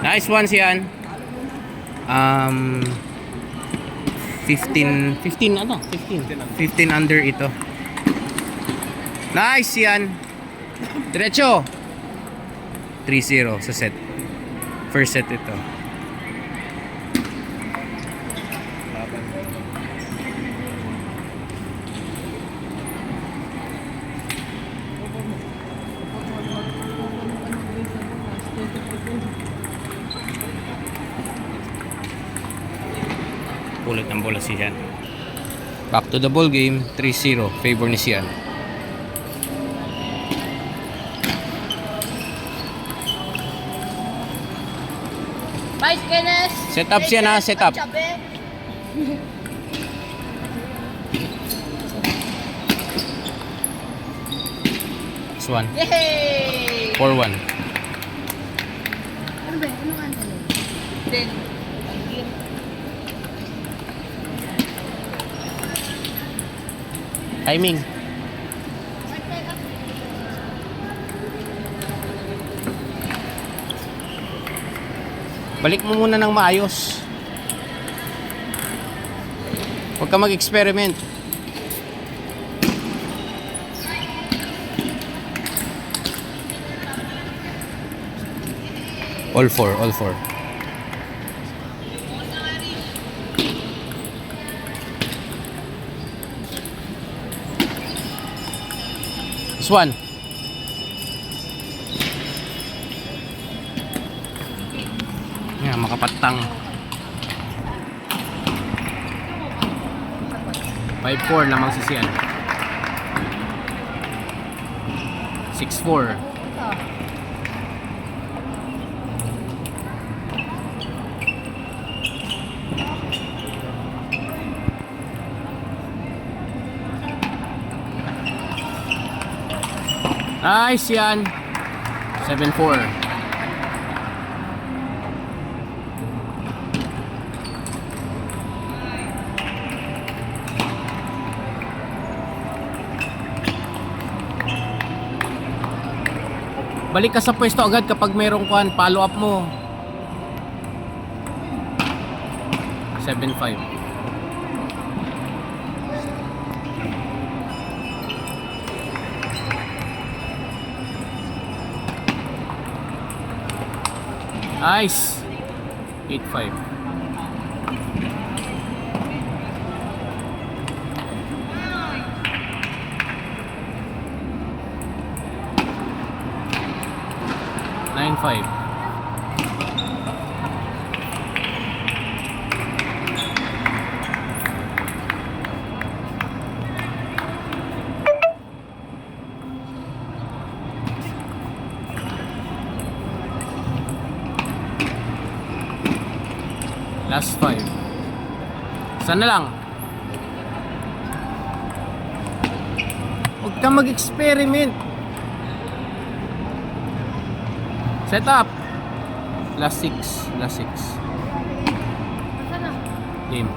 Nice ones yan. 15 under ito. Nice yan. Diretso. 3-0 sa set. First set ito. Ulit ng bola si Sian. Back to the ball game. 3-0. Favor ni Sian. Vice Kenneth. Set up siya na. Set up. This one. Yay! 4-1. Ano ba? Ano nga ano? Then, Timing. Balik mo muna ng maayos. Huwag ka mag-experiment. All four. This one. Yan, makapatang. 5-4 lamang si Sian. 6-4. Nice yan. 7-4. Balik ka sa pwesto agad kapag mayroong kuhan, follow up mo. 7-5. Nice. 8-5. Nine 5. Last 5. Sana lang. Huwag ka mag-experiment. Set up. Last 6. Game.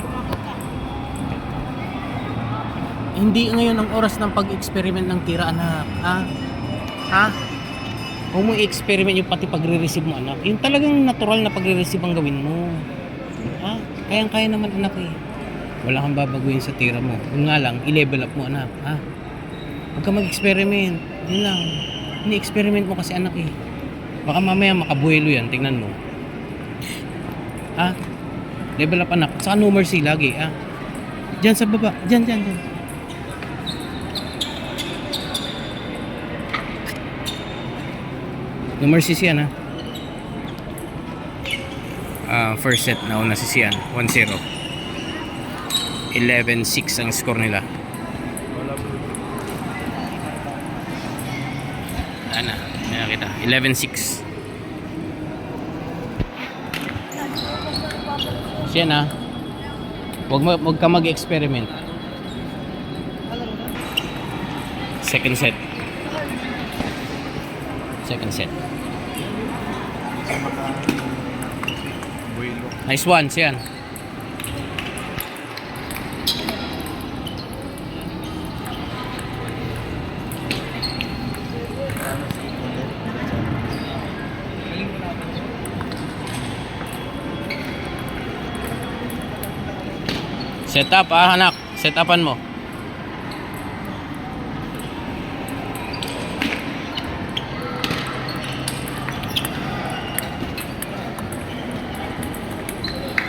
Hindi ngayon ang oras ng pag-experiment ng tira, anak. Ha? Huwag mo i-experiment yung pati pagre-receive mo, anak. Yung talagang natural na pagre-receive ang gawin mo. Kayang-kaya naman, anak eh. Wala kang babaguhin sa tira mo. Yun nga lang, i-level up mo, anak. Huwag ka mag-experiment. Yun lang. Ini-experiment mo kasi, anak eh. Baka mamaya makabuelo yan, tingnan mo. Level up, anak. Saka no mercy lagi, Diyan sa baba. Diyan. No mercy siya, first set, nauna si Sian. 1-0. 11-6 ang score nila. Ayan kita. 11-6. Siya Huwag ka mag-experiment. Second set. Nice one, Sian. Set up anak. Set upan mo.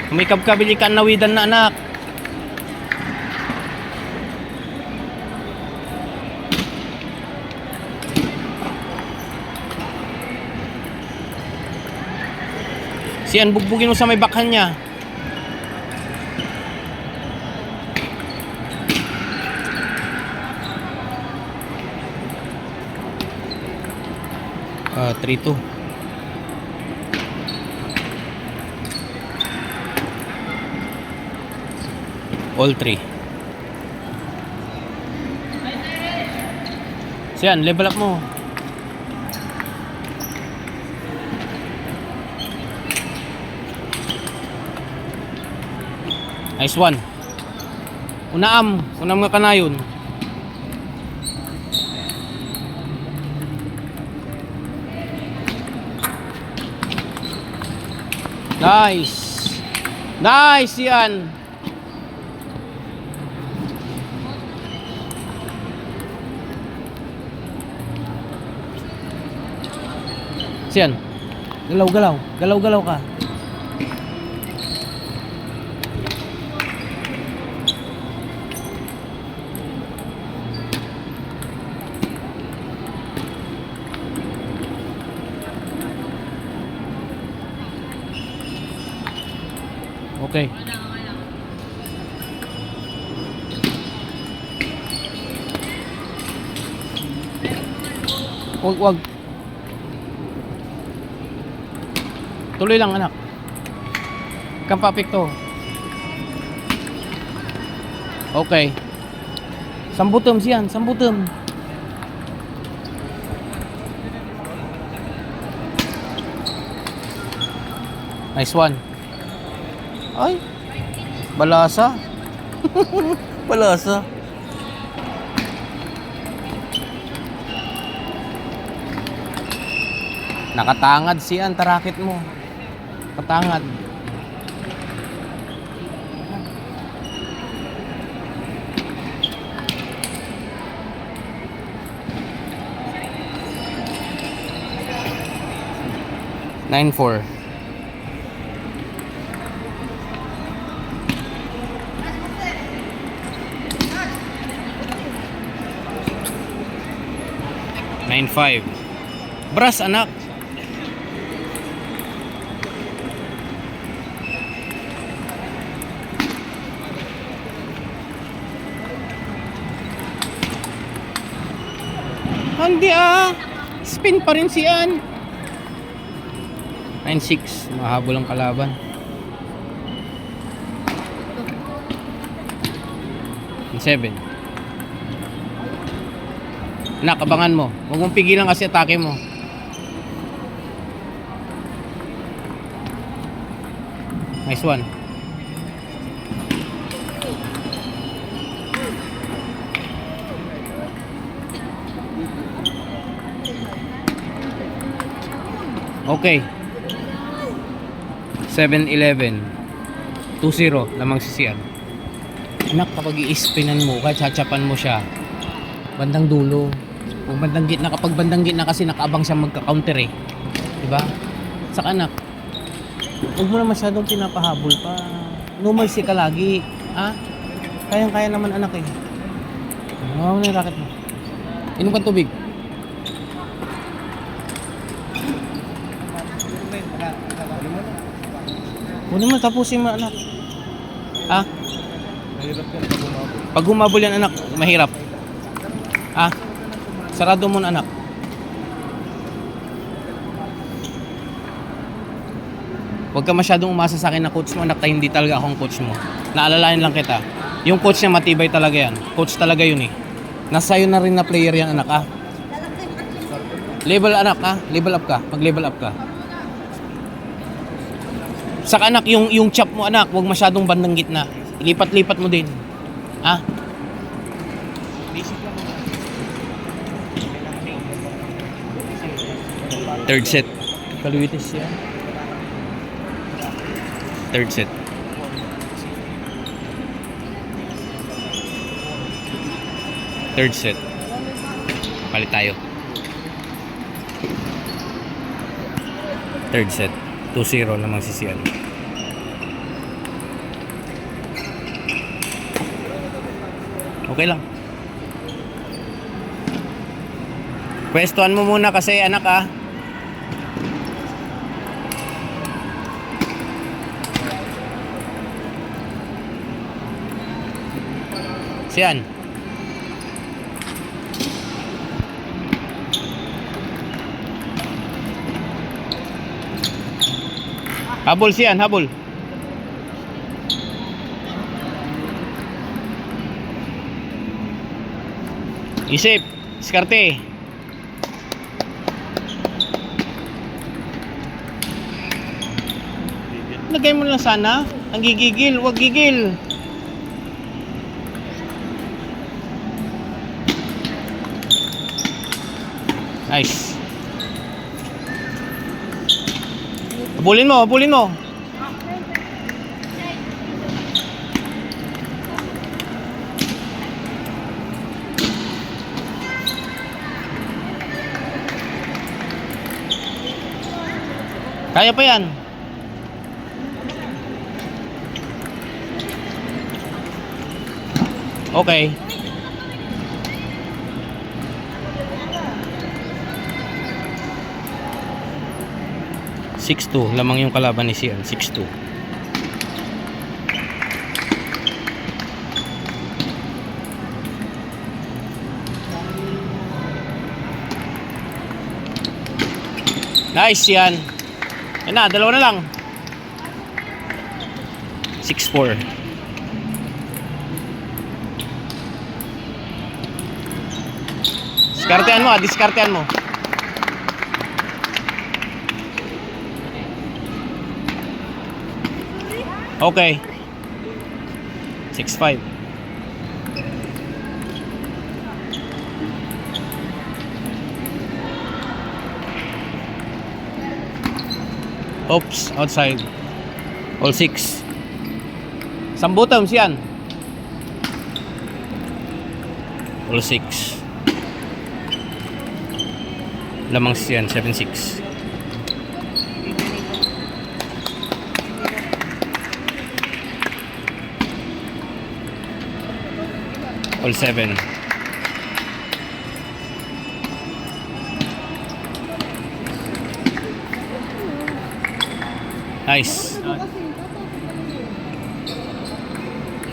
Umikab ka, bili ka nawidan na anak. Siyan, bugbugin mo sa may bakhan niya. Ah, 3-2. All 3. Siyan, level up mo. Nice one. Unam nga kanayon. Nice. Nice yan. Siyan. Galaw-galaw. Galaw-galaw ka. Okay. Wag. Tuloy lang anak. Kampapik to. Okay. Sambutem siyan, sambutem. Nice one. Ay, balasa. Balasa. Nakatangad siyan, tarakit mo. Katangad. Nine four. Nine five. Brass anak. Hindi spin pa rin siyan. 9-6. Mahabol ang kalaban. Seven. Anak, abangan mo. Huwag mong pigilan kasi atake mo. Nice one. Okay. 7-11. 2-0 lamang sisiyan. Anak, kapag i-spinan mo, kahit chachapan mo siya, bandang dulo. Kung bandang gitna, kapag bandang gitna kasi nakaabang siya magka-counter eh. Diba? Saka anak, huwag mo na masyadong pinapahabol pa. Numalsi ka lagi. Kayang-kaya naman anak eh. Ano na yung racket mo? Inom ka tubig. Huwag naman tapusin mo anak. Mahirap yan pag umabot. Pag humabol yan anak, mahirap. Sarado mo na anak. Huwag ka masyadong umasa sa akin na coach mo anak, tayo hindi talaga akong coach mo. Naalalayan lang kita. Yung coach niya matibay talaga yan. Coach talaga yun eh. Nasa'yo na rin na player yan anak Level anak level up ka. Mag-level up ka. Saka anak, yung chop mo anak, huwag masyadong bandang gitna. Ilipat-lipat mo din. Basic lang. Third set. Kaluwitis yan. Third set. Third set. Palit tayo. Third set. 2-0 lamang si Sian. Okay lang. Pwestuhan mo muna kasi anak ah. Sian. Habol Sian, habol. Isip, diskarte. Lagay mo lang sana. Ang gigigil, wag gigil. Nice. Habulin mo, habulin mo. Kaya pa yan. Okay. Six 2 lamang yung kalaban ni Sian. 6-2. Nice Sian. Yan na, dalawa na lang. 6-4. Diskartehan mo ah, diskartehan mo. Okay. 6-5. Oops, outside. All 6. Sambutom Sian. All 6. Lamang Sian 7-6. All 7. Nice.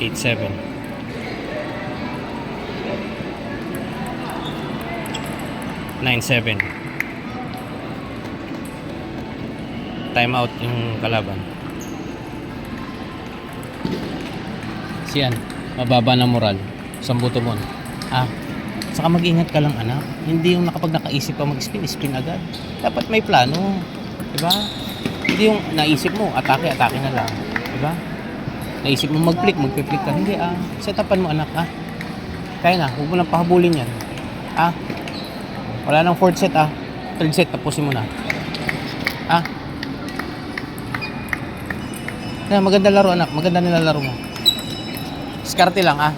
8-7. Nine 7. Time out yung kalaban. Siyan, mababa na moral. Sambuto mo. Ah, saka mag-ingat ka lang anak. Hindi yung nakaisip ka mag-spin, spin agad. Dapat may plano. Diba? Hindi yung naisip mo, atake na lang. Diba? Naisip mo mag-flick ka. Hindi ah. Setapan mo anak ah. Kaya na, huwag mo nang pahabulin yan. Ah. Wala nang fourth set ah. Third set, tapusin mo na. Ah. Kaya maganda laro anak. Maganda nilalaro mo. Diskarte lang ah.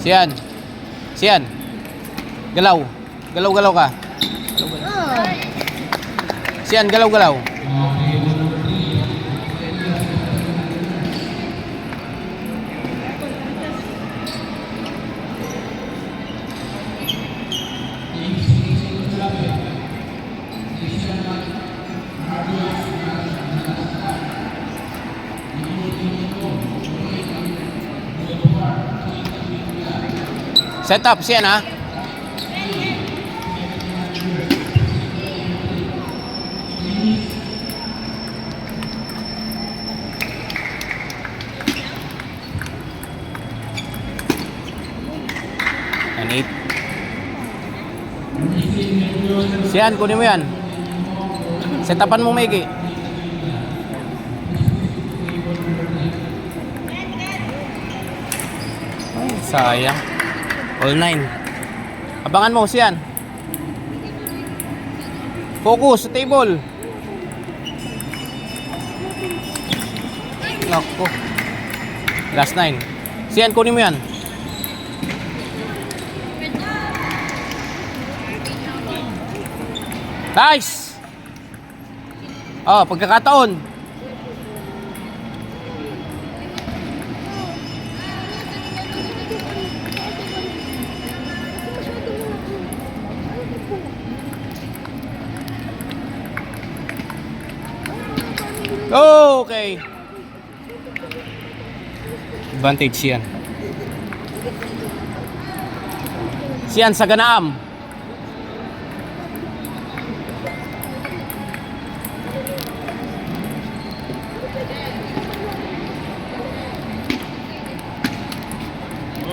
Sian. Sian. Galaw. Galaw-galaw ka. Galaw-galaw. Sian, galaw-galaw. Set up, Sian ha. And 8. Sian, kunin mo yan. Set upan mo maigi. Ay, sayang. All 9. Abangan mo, Sian. Focus sa table. Nako. Last 9. Siyan, kunin mo yan. Nice! Oh, pagkakataon. Okay. Advantage yan. Siyan sa Ganaam.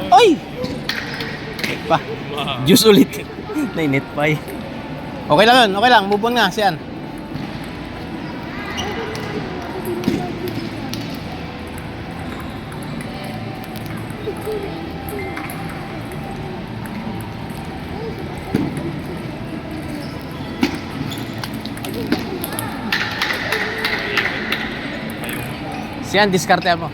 Oy! Net pa. Juice ulit. Nainit pa eh. Okay lang yun. Okay lang. Move on nga. Siyan. Siyan, diskarte mo.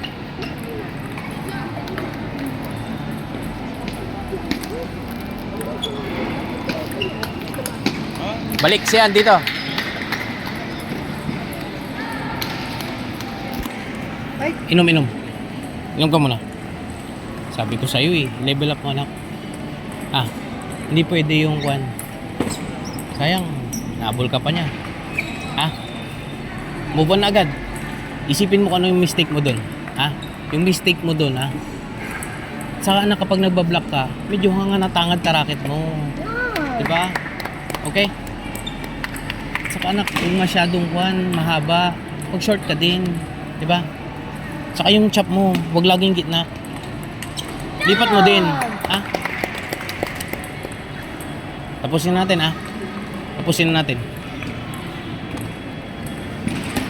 Balik siyan dito. Inom. Inom ka muna. Sabi ko sa'yo eh, level up mo anak. Hindi pwede yung kwan. Sayang, naabol ka pa niya. Move on na agad. Isipin mo kung ano yung mistake mo dun. Yung mistake mo dun, Saka na kapag nagbablock ka, medyo hanga natangad tarakit mo. Diba? Okay? Saka anak, yung masyadong kwan, mahaba, mag-short ka din. Diba? Saka yung chop mo, wag laging gitna. Lipat mo din. Tapusin natin, Tapusin natin.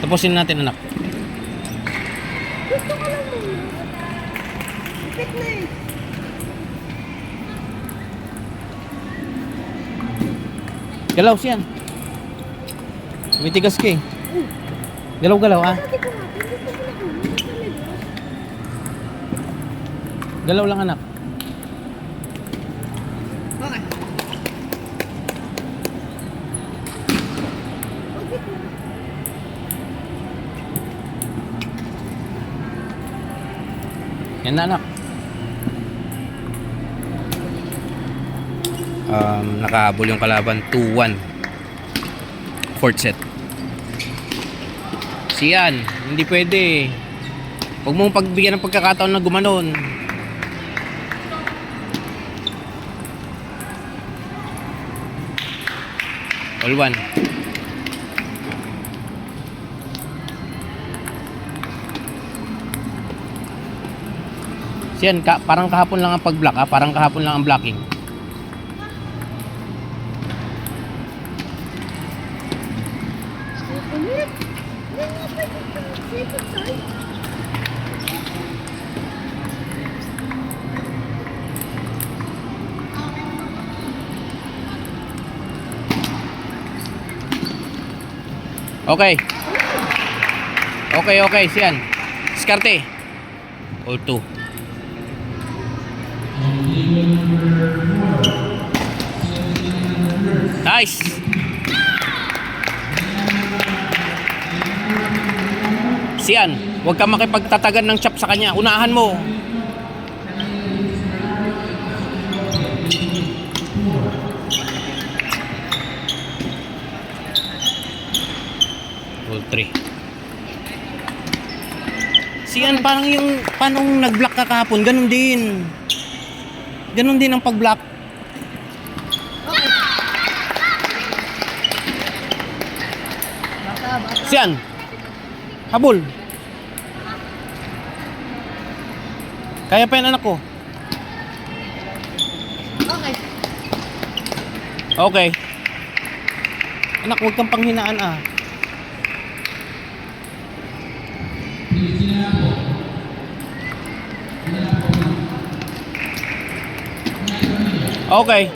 Tapusin natin, anak. Gusto ko lang muna. Ipit na eh. Galaw siyan. Tumitigas ka eh. Galaw, Sabi ko nga, hindi ko pinahulog talaga. Galaw lang anak. Okay. Ipit na. Yan na anak. Nakahabol yung kalaban 2-1. Fourth set. Siyan, hindi pwede. Huwag mong pagbigyan ng pagkakataon na gumanon. All one. Siyan, parang kahapon lang ang pag-block parang kahapon lang ang blocking. Ulit. Hindi nga pwede ito. Second side. Okay. Okay, siyan. Diskarte. All two. Nice. Siyan, huwag ka makipagtatagan ng chop sa kanya. Unahan mo. All three. Siyan, parang yung paano nag-block ka kahapon, ganun din. Ganun din ang pag-block. Siyan. Habol. Kaya pa yan anak ko. Okay. Okay. Anak, huwag kang panghinaan Okay.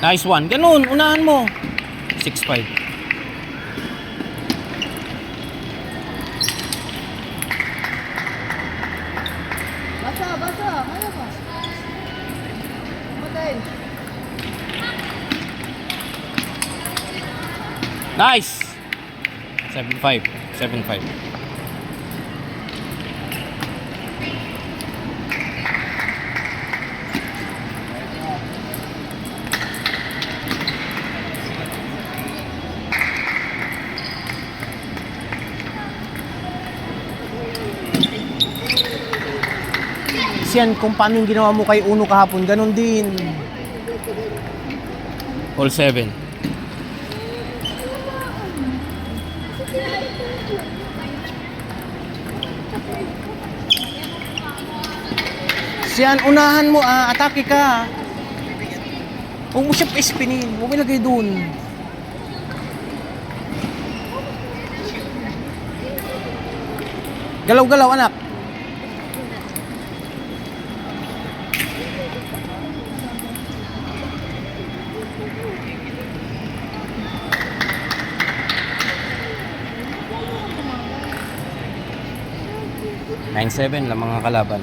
Nice one. Ganun, unahan mo. 6-5. Basa, basa. Kaya ba? Matay. Nice. 7-5. 7-5. Yan, kung paano yung ginawa mo kay Uno kahapon, ganun din. All 7. Siyan, unahan mo, atake ka. Huwag mo siya pa-spinin, huwag mo ilagay dun. Galaw-galaw, anak. Nine 7 lang mga kalaban.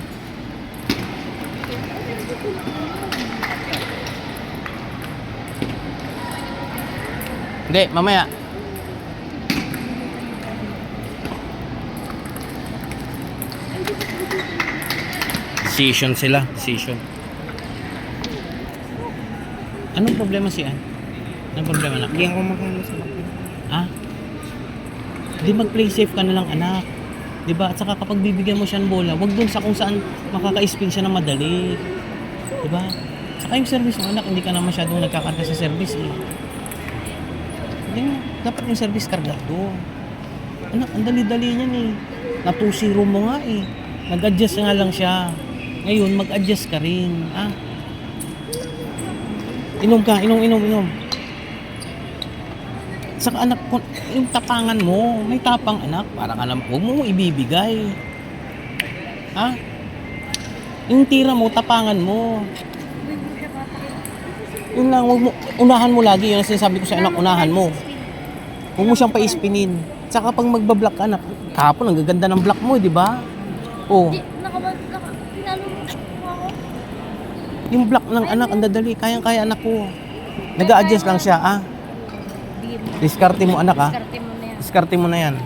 Hindi, mamaya. Decision sila, decision. Anong problema siya? Anong problema na? Hindi ako makano sa bakit. Ha? Di mag-play safe ka na lang, anak. Diba? At saka kapag bibigyan mo siya ng bola, wag dun sa kung saan makaka-spin siya na madali. Diba? Saka yung service mo, anak, hindi ka na masyadong nagkakarga sa service eh. Hindi mo, dapat yung service kargado. Anak, ang dali-dali niyan eh. Na 2-0 mo nga eh. Nag-adjust nga lang siya. Ngayon, mag-adjust ka rin. Ah? Inom ka, inom. Saka anak, yung tapangan mo, may tapang anak, para ka naman, huwag mo ibibigay. Ha? Yung tira mo, tapangan mo. Yun lang, huwag mo, unahan mo lagi, yun ang sinasabi ko sa anak, unahan mo. Huwag mo siyang pa-spinin. Saka pag magbablock ka, anak, kahapon, ang gaganda ng block mo, di ba? Oh. Pinalo mo ako. Yung block ng anak, ang dadali, kayang-kaya anak ko. Nag-a-adjust lang siya, ah. Diskarte mo anak ha. Diskarte mo na yan. Diskarte mo na yan.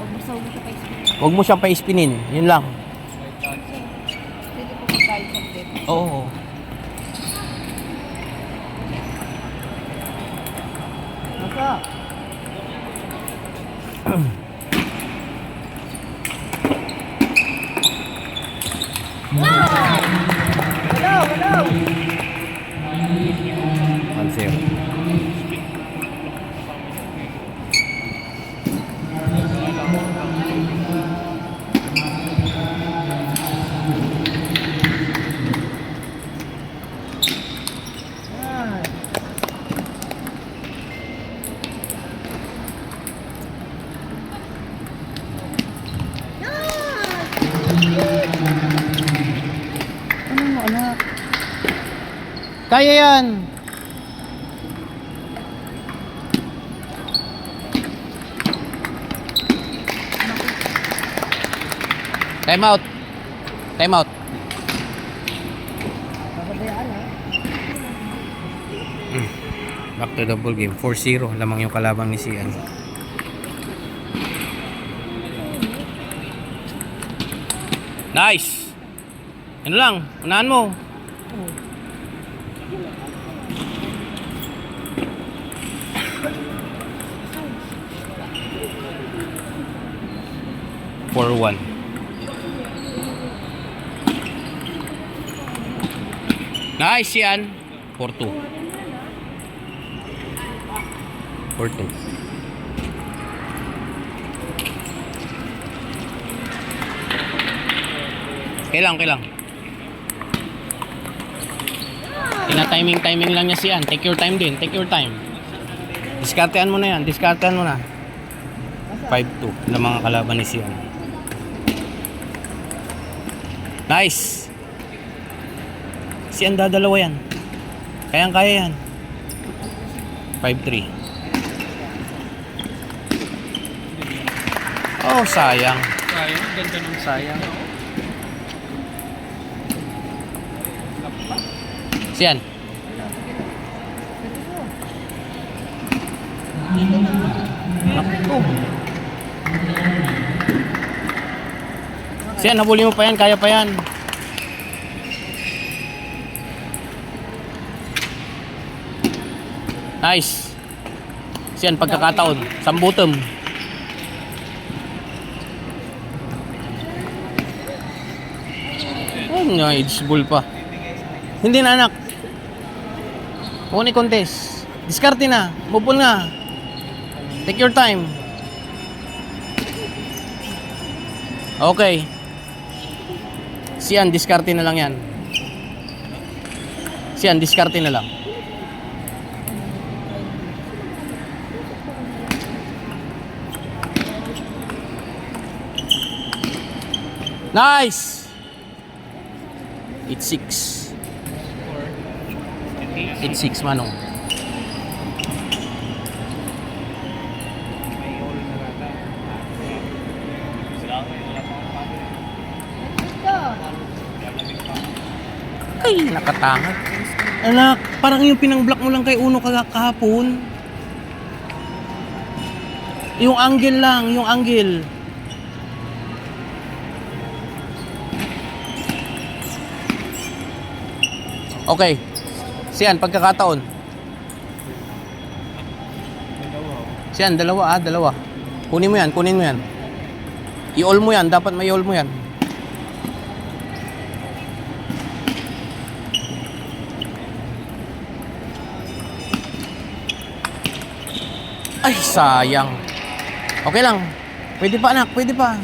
Huwag mo sa Huwag mo siyang ulo pa pa-spinin. Yun lang. Pwede po magkain sa bed. Oo. Basa. Wala. 1-0. Ano mo anak? Kaya yan. Time out. Time out. Back to the ball game. 4-0. Lamang yung kalabang ni Sian. Nice. Ano lang. Unahan mo. For 1. Nice yan. 4-2. 4-2. Kailang. Tina-timing lang niya siyan. Take your time din. Take your time. Diskartean mo na yan. 5-2 na mga kalaban ni siyan. Nice. Siyan dadalawa yan. Kayang-kaya yan. 5-3. Oh, sayang. Sayang, ganda ng Sayang. Siyan. Naku. Siyan, nabuli mo pa yan. Kaya pa yan. Nice. Siyan, pagkakataon. Sambutom. Oh, nice ball pa. Hindi na, anak. Huwag ni contest. Diskarte na. Move on na. Take your time. Okay. Siyan, diskarte na lang yan. Siyan, diskarte na lang. Nice! 8-6. 8-6, Manong. Ay, nakatangat. Anak, parang yung pinang-block mo lang kay Uno kahapon. Yung angle lang, yung angle. Okay. Siyan, pagkakataon. Siyan, dalawa. Kunin mo yan. I-all mo yan, dapat may i-all mo yan. Ay, sayang. Okay lang. Pwede pa, anak, pwede pa.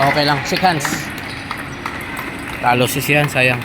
Okay lang, shake hands. Talo si Sian, sayang.